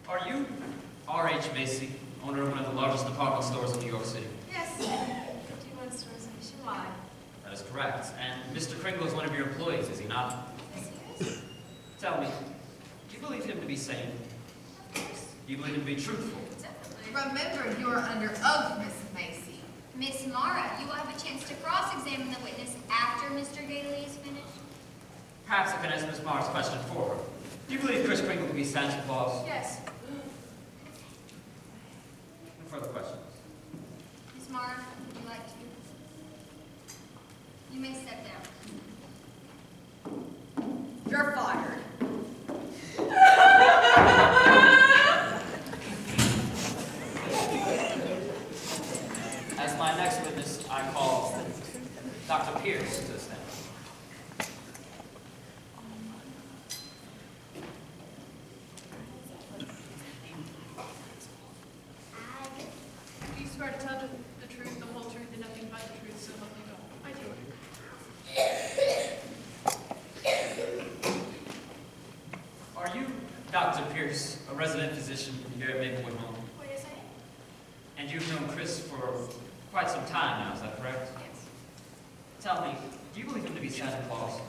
Are you R.H. Macy, owner of one of the largest department stores in New York City? Yes. 51 stores nationwide. That is correct. And Mr. Kringle is one of your employees, is he not? Yes, he is. Tell me, do you believe him to be sane? Of course. Do you believe him to be truthful? Definitely. Remember, you are under oath, Miss Macy. Miss Mara, you will have a chance to cross-examine the witness after Mr. Gailey is finished. Perhaps I can ask Miss Mars' question for her. Do you believe Kris Kringle to be Santa Claus? Yes. No further questions. Miss Mara, would you like to? You may step down. You're fired. As my next witness, I call Dr. Pierce to the stand. Do you swear to tell the truth, the whole truth, and nothing but the truth, so help you God? I do. Are you Dr. Pierce, a resident physician here at Maplewood Home? Well, yes, I am. And you've known Kris for quite some time now, is that correct? Yes. Tell me, do you believe him to be Santa Claus?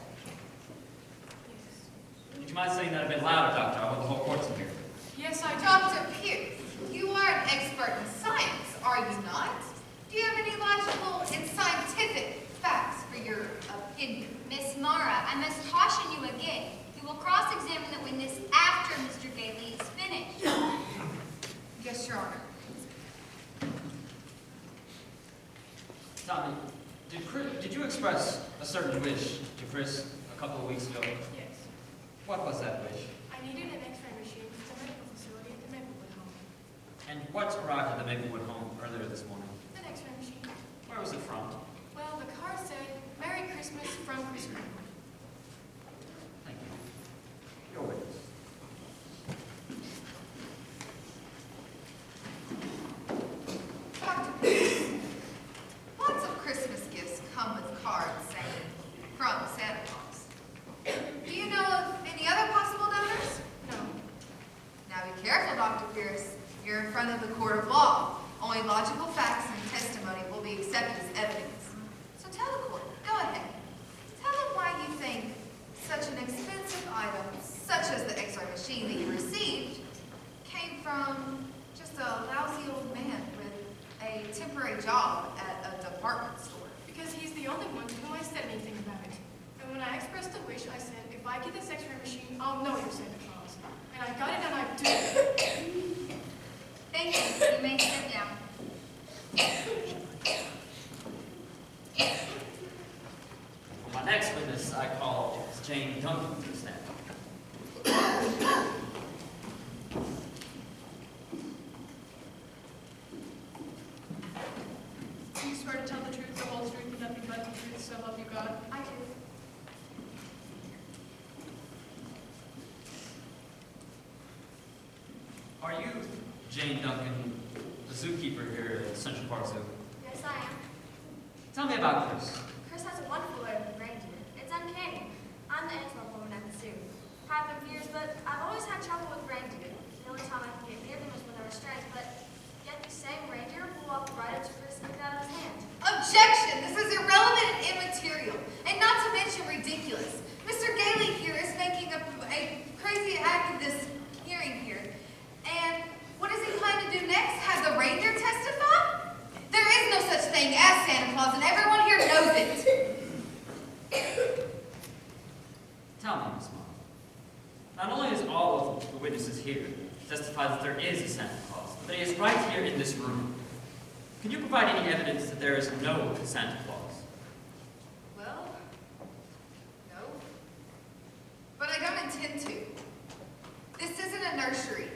Yes. Would you mind saying that a bit louder, Doctor? I want the whole court to hear. Yes, I do. Dr. Pierce, you are an expert in science, are you not? Do you have any logical and scientific facts for your opinion? Miss Mara, I must caution you again. You will cross-examine the witness after Mr. Gailey is finished. Yes, Your Honor. Tell me, did you express a certain wish to Kris a couple of weeks ago? Yes. What was that wish? I needed an X-ray machine for the medical facility at the Maplewood Home. And what arrived at the Maplewood Home earlier this morning? An X-ray machine. Where was it from? Well, the card said, "Merry Christmas from Kris Kringle." Thank you. Your witness. Dr. Pierce, lots of Christmas gifts come with cards saying, "From Santa Claus." Do you know of any other possible donors? No. Now be careful, Dr. Pierce. You're in front of the court of law. Only logical facts and testimony will be accepted as evidence. So tell the court, go ahead. Tell them why you think such an expensive item, such as the X-ray machine that you received, came from just a lousy old man with a temporary job at a department store. Because he's the only one to whom I said anything about it. And when I expressed a wish, I said, if I get this X-ray machine, I'll know you're Santa Claus. And I got it and I do. Thank you. You may step down. For my next witness, I call Jane Duncan to the stand. Do you swear to tell the truth, the whole truth, and nothing but the truth, so help you God? I do. Are you Jane Duncan, the zookeeper here at Central Park Zoo? Yes, I am. Tell me about Kris. Kris has a wonderful way with reindeer. It's uncanny. I'm the antelope woman at the zoo. Have been for years, but I've always had trouble with reindeer. The only time I can get near them is when they're restrained, but yet the same reindeer will walk right up to Kris and get out of his hand. Objection! This is irrelevant and immaterial, and not to mention ridiculous. Mr. Gailey here is making a crazy act of this hearing here. And what does he plan to do next? Have the reindeer testify? There is no such thing as Santa Claus, and everyone here knows it. Tell me, Miss Mom. Not only is all of the witnesses here testify that there is a Santa Claus, but he is right here in this room. Can you provide any evidence that there is no Santa Claus? Well, no. But I don't intend to. This isn't a nursery.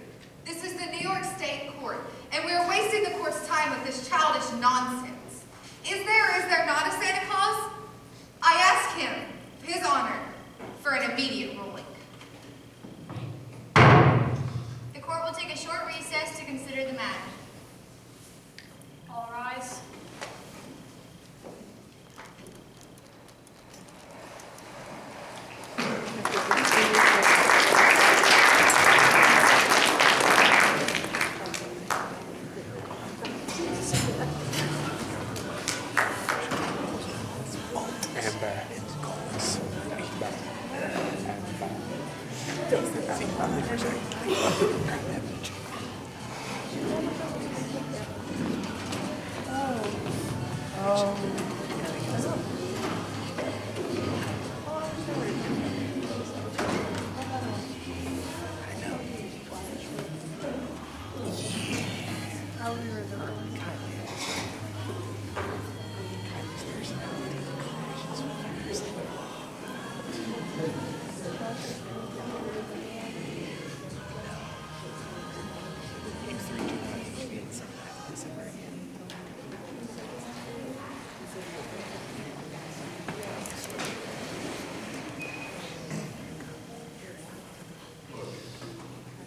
This is the New York State Court, and we're wasting the court's time with this childish nonsense. Is there or is there not a Santa Claus? I ask him, His Honor, for an immediate ruling. The court will take a short recess to consider the matter. All rise.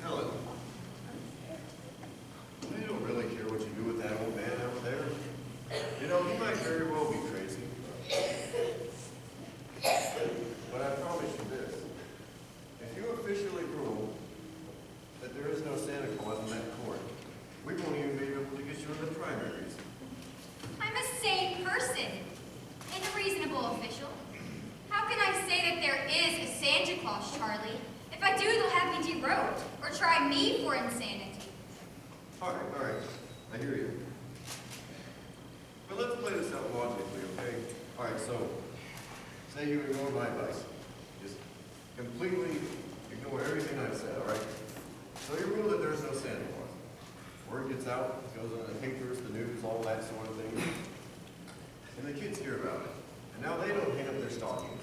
Helen, I don't really care what you do with that old man out there. You know, he might very well be crazy. But I promise you this. If you officially rule that there is no Santa Claus in that court, we won't even be able to get you in the primaries. I'm a sane person and a reasonable official. How can I say that there is a Santa Claus, Charlie? If I do, they'll have me derobed or try me for insanity. All right. I hear you. But let's play this out logically, okay? All right, so say you ignore my advice. Just completely ignore everything I've said, all right? So you rule that there's no Santa Claus. Word gets out, it goes on the papers, the news, all that sort of thing. And the kids hear about it. And now they don't hang up their stockings.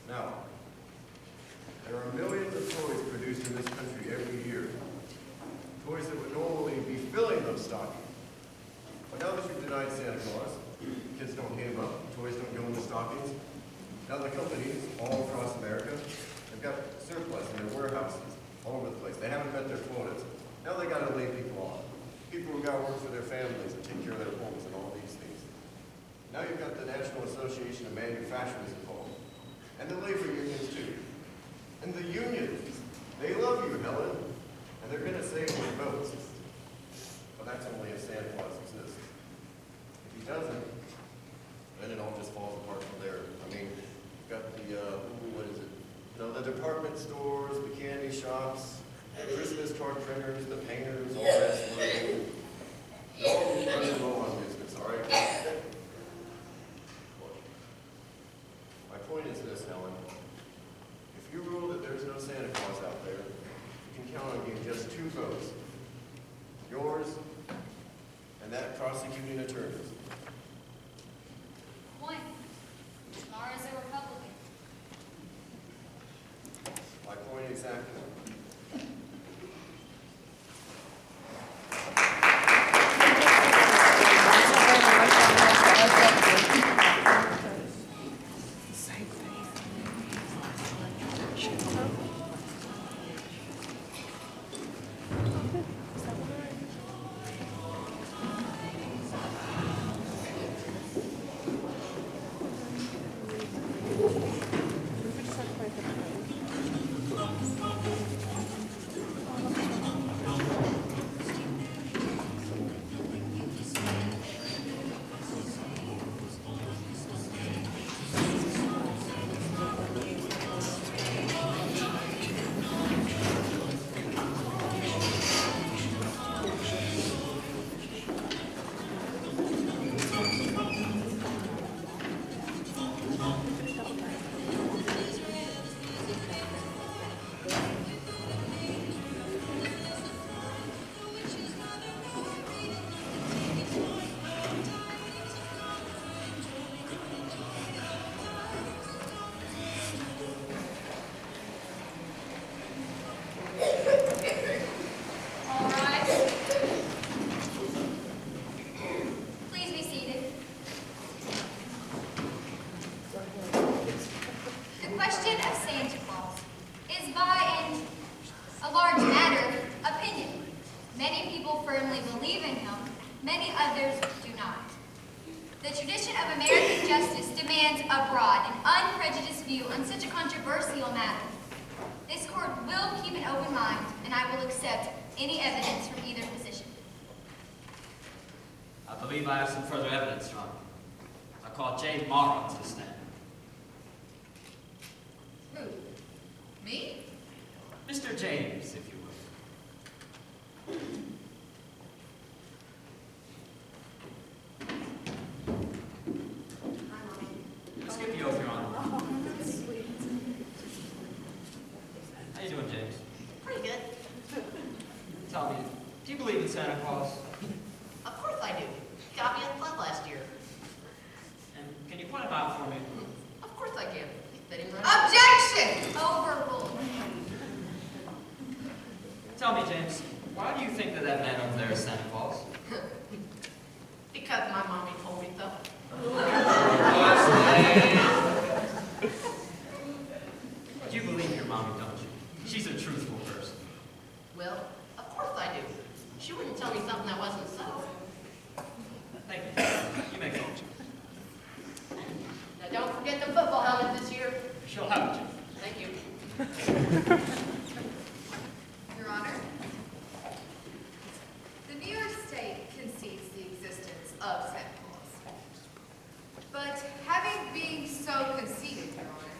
Now, there are millions of toys produced in this country every year. Toys that would normally be filling those stockings. But now that you've denied Santa Claus, kids don't hang them up, toys don't go in the stockings. Now the companies all across America have got surplus in their warehouses all over the place. They haven't met their quotas. Now they got to lay people off. People who got to work for their families and take care of their homes and all these things. Now you've got the National Association of Manufacturers involved. And the labor unions too. And the unions, they love you, Helen. And they're going to save your votes. But that's only if Santa Claus exists. If he doesn't, then it all just falls apart from there. I mean, you've got the, what is it? You know, the department stores, the candy shops, the Christmas card printers, the painters, all that sort of thing. They're all running low on business, all right? My point is this, Helen. If you rule that there's no Santa Claus out there, you can count on getting just 2 votes. Yours and that prosecuting attorney's. One, Laura's a Republican. My point exactly. All right. Please be seated. The question of Santa Claus is by and a large matter of opinion. Many people firmly believe in him, many others do not. The tradition of American justice demands a broad and unprejudiced view on such a controversial matter. This court will keep an open mind, and I will accept any evidence from either position. I believe I have some further evidence, Your Honor. I call Jane Morrow to the stand. Who? Me? Mr. James, if you will. Skip the oath, Your Honor. How you doing, James? Pretty good. Tell me, do you believe in Santa Claus? Of course I do. Got me a club last year. And can you point him out for me? Of course I can. He's sitting right Objection! Overruled. Tell me, James, why do you think that man over there is Santa Claus? because my mommy told me so. You believe your mommy, don't you? She's a truthful person. Well, of course I do. She wouldn't tell me something that wasn't so. Thank you. You may go. Now don't forget the football helmet this year. She'll have it, Jim. Thank you. Your Honor, the New York State concedes the existence of Santa Claus. But having been so conceded, Your Honor,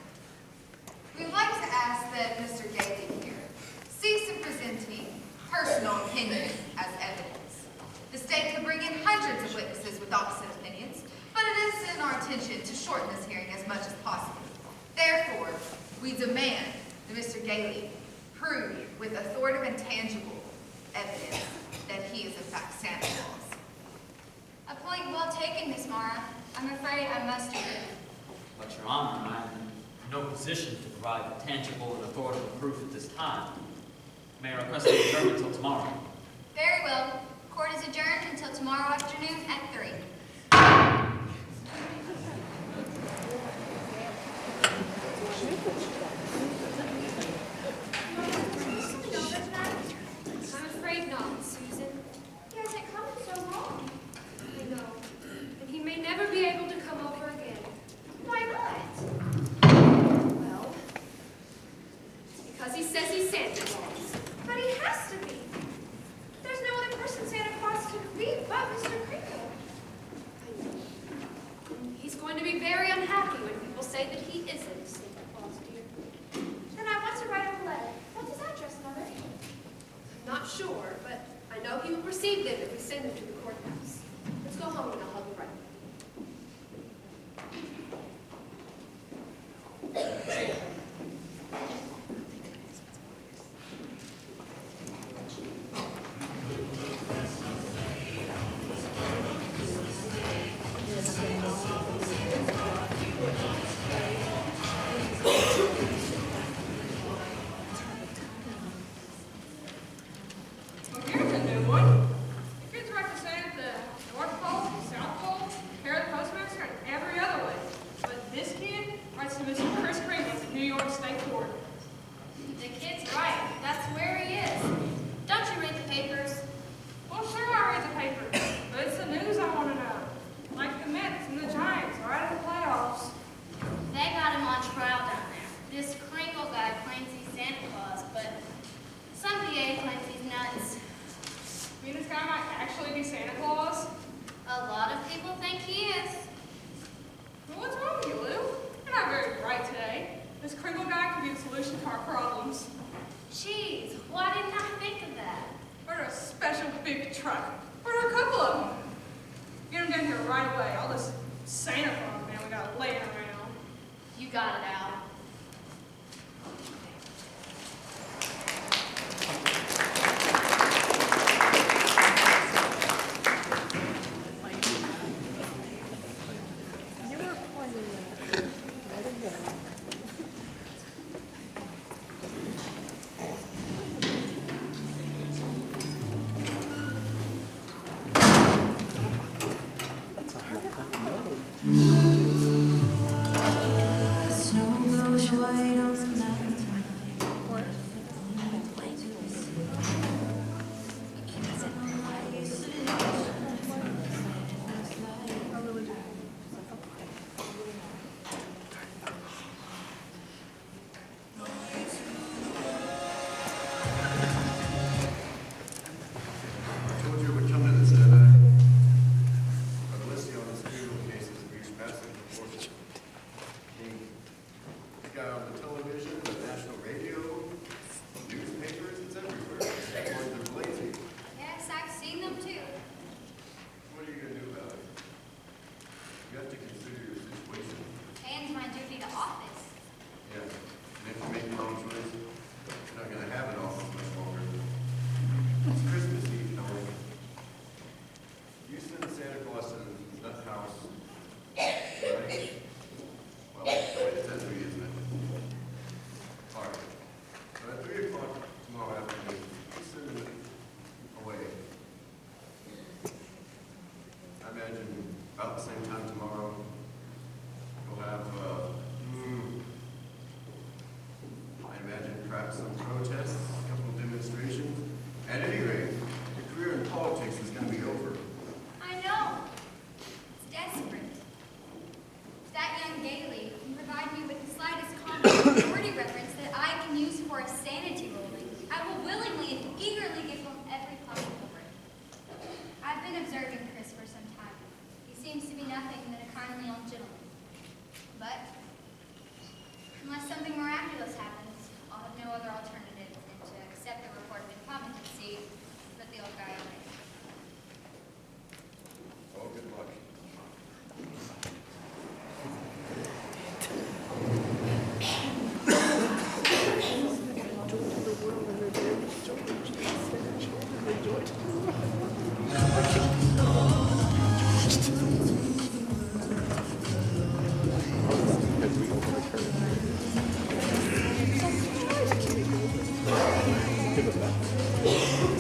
we'd like to ask that Mr. Gailey here cease from presenting personal opinion as evidence. The state could bring in hundreds of witnesses with opposite opinions, but it is in our intention to shorten this hearing as much as possible. Therefore, we demand that Mr. Gailey prove with authoritative and tangible evidence that he is in fact Santa Claus. A point well taken, Miss Mara. I'm afraid I must agree. But, Your Honor, I am in no position to provide tangible and authoritative proof at this time. May I request an adjournment until tomorrow? Very well. Court is adjourned until tomorrow afternoon at 3. I'm afraid not, Susan. He hasn't come in so long. I know. And he may never be able to come over again. Why not? Well, because he says he's Santa Claus. But he has to be. There's no other person Santa Claus could be but Mr. Crinkle. I know. He's going to be very unhappy when people say that he isn't Santa Claus, dear. Then I want to write him a letter. What's his address, Mother? I'm not sure, but I know he will receive them if we send them to the courthouse. Let's go home and I'll help you write. Well, here's a new one. The kids represent the North Pole, South Pole, care of the postmaster, and every other way. But this kid writes to Mr. Chris Kringle at New York State Court. The kid's right. That's where he is. Don't you read the papers? Well, sure I read the paper, but it's the news I want to know. Like the Mets and the Giants are out of the playoffs. They got him on trial down there. This Kringle guy claims he's Santa Claus, but some DA claims he's nuts. I mean, this guy might actually be Santa Claus. A lot of people think he is. Well, what's wrong with you, Lou? You're not very bright today. This Kringle guy could be the solution to our problems. Jeez, why didn't I think of that? Order a special big truck. Order a couple of them. Get them down here right away. All this Santa Claus, man, we got laying around. You got it, Al. Snowbird been observing Chris for some time. He seems to be nothing but a kindly old gentleman. But, unless something miraculous happens, I'll have no other alternative than to accept the report of incompetency and put the old guy away. Oh, good luck. Give it back.